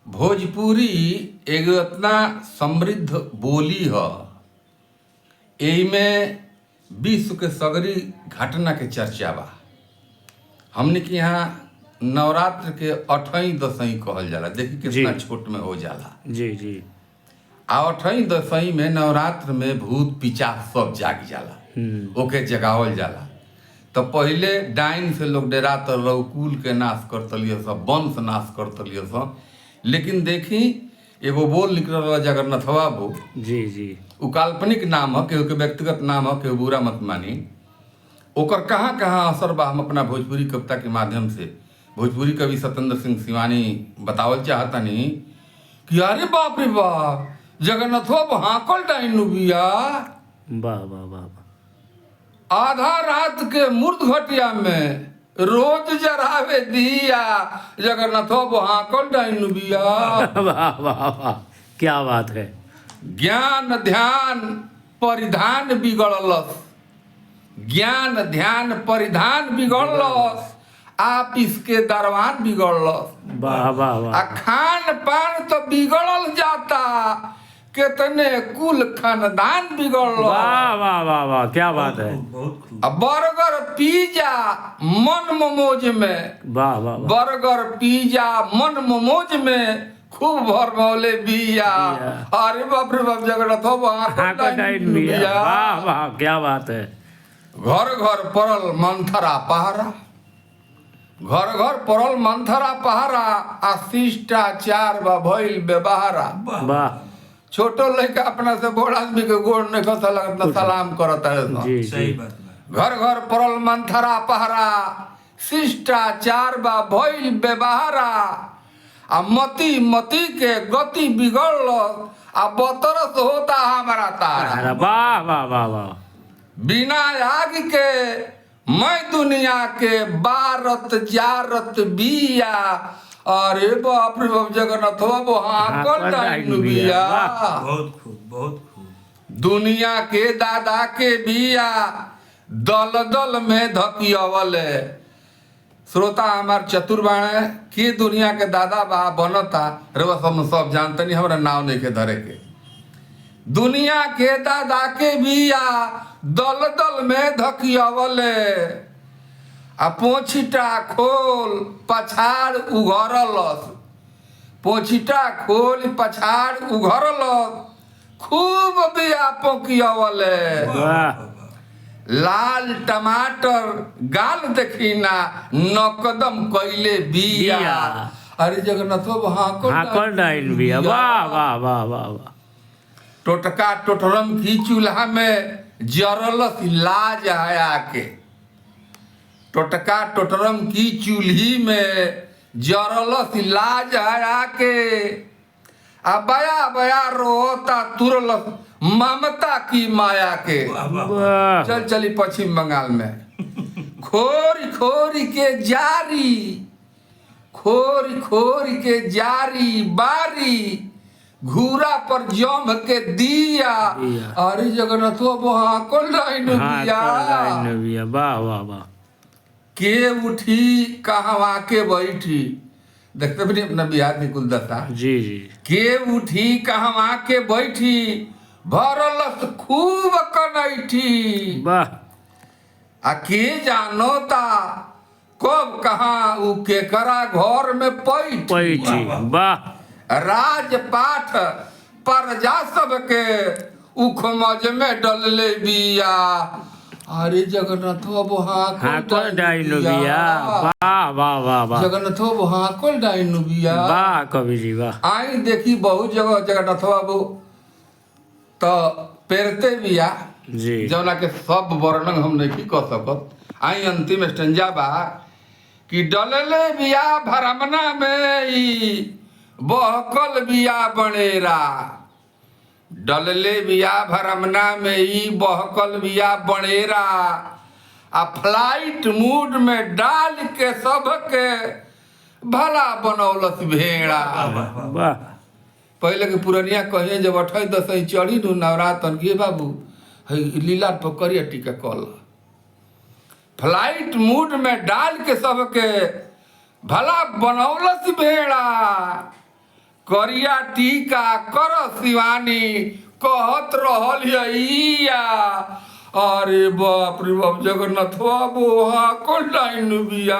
भोजपुरी एगो इतना समृद्ध बोली ह। एइमे विश्व के सगरी घटना के चर्चा बा। हमने के यहाँ नवरात्र के 8वीं दशईं कहल जाला। देखी कितना छोट में हो जाला। जी जी। आ 8वीं दशईं में नवरात्र में भूत पिचास सब जाग जाला। ओके जगावल जाला। तो पहिले डाइन से लोग डरात रहो, कुल के नाश करतलिए सब, वंश नाश करतलिए सब। लेकिन देखी एगो बोल निकल रहा जगन्नाथवा बो। जी जी। उ काल्पनिक नाम है, केहू के व्यक्तिगत नाम है, केहू बुरा मत मानी। ओकर कहाँ कहाँ असर बा हम अपना भोजपुरी कविता के माध्यम से भोजपुरी कवि सत्येंद्र सिंह सिवानी बतावल चाहतनी कि अरे बाप रे बाप, जगन्नाथवा हाकल डाइन बिया। वाह वाह वाह। आधा रात के मूर्ध घटिया में रोज जरावे दिया, जगन्नाथवा हाकल डाइन बिया। वाह वाह वाह, क्या बात है। ज्ञान ध्यान परिधान बिगड़लस, ज्ञान ध्यान परिधान बिगड़लस, आप इसके दरवान बिगड़लस। वाह वाह वाह। आ खान पान तो बिगड़ल जाता, कितने कुल खानदान बिगड़ल। वाह वाह वाह वाह, क्या बात है। अब बर्गर पिज्जा मन मोमोज में, वाह वाह वाह। बर्गर पिज्जा मन मोमोज में खूब भर मौले बिया। अरे बाप रे बाप, जगन्नाथ बिया। वाह वाह, क्या बात है। घर घर पड़ल मंथरा पहरा, घर घर पड़ल मंथरा पहरा, आ शिष्टाचार बा भइल व्यवहारा। वाह। छोटो लड़का अपना से बड़ आदमी के गोड़ नहीं खसा लगता, सलाम करता है। जी सही बात बा। घर घर पड़ल मंथरा पहरा, शिष्टाचार बा भइल व्यवहारा। आ मती मती के गति बिगड़ल, आ बतरस होता हमारा तारा। वाह वाह वाह वाह। बिना आग के मैं दुनिया के बारत जारत बिया। अरे बाप रे बाप, जगन्नाथ बाबू हाकल डाइन बिया। बहुत खूब बहुत खूब। दुनिया के दादा के बिया, दल दल में धकियावले। श्रोता हमार चतुर बाणे के दुनिया के दादा बा बनता रे, हम सब जानते नहीं, हमारा नाव नहीं के धरे के। दुनिया के दादा के बिया दल दल में धकियावले, आ पोछिटा खोल पछाड़ उघरलस, पोछिटा खोल पछाड़ उघरलस, खूब बिया पोकियावले। लाल टमाटर गाल देखिना नकदम कैले बिया। अरे जगन्नाथ हाकल डाइन बिया। वाह वाह वाह वाह वाह। टोटका टोटरम की चूल्हा में जरलस लाज आया के, टोटका टोटरम की चूल्ही में जरलस लाज आया के। आ बया बया रोता तुरलस ममता की माया के। चल चली पश्चिम बंगाल में खोरी खोरी के जारी, खोरी खोरी के जारी बारी, घूरा पर जम के दिया। अरे जगन्नाथ हाकल डाइन बिया। वाह वाह वाह। के उठी कहवा के बैठी, देखते भी नहीं अपना बिहार की कुल दशा। जी जी। के उठी कहवा के बैठी, भरलस खूब कनैठी। वाह। आ के जानोता कब कहाँ उ केकरा घर में पैठी। वाह। राजपाठ प्रजा सबके उखमज में डलले बिया। अरे जगन्नाथ बाबू हाकल डाइन बिया। वाह वाह वाह वाह। जगन्नाथ बाबू हाकल डाइन बिया। वाह कवि जी वाह। आई देखी बहुत जगह जगन्नाथ बाबू तो पेरते बिया जी, जौना के सब वर्णन हम नहीं कह सकत। आई अंतिम स्टेंजा बा कि डलले बिया भरमना में ई बहकल बिया बनेरा, डलले बिया भरमना में ई बहकल बिया बनेरा। आ फ्लाइट मूड में डाल के सबके भला बनौलस भेड़ा। वाह। पहले के पुरनिया कहिए जब 8 दशई चढ़ी नु नवरात्र के बाबू लीला पकड़िया टीका कल, फ्लाइट मूड में डाल के सबके भला बनौलस भेड़ा। करिया टीका कर शिवानी कहत रहल हिया अरे बाप रे बाप जगन्नाथवा बोहा को डाइन बिया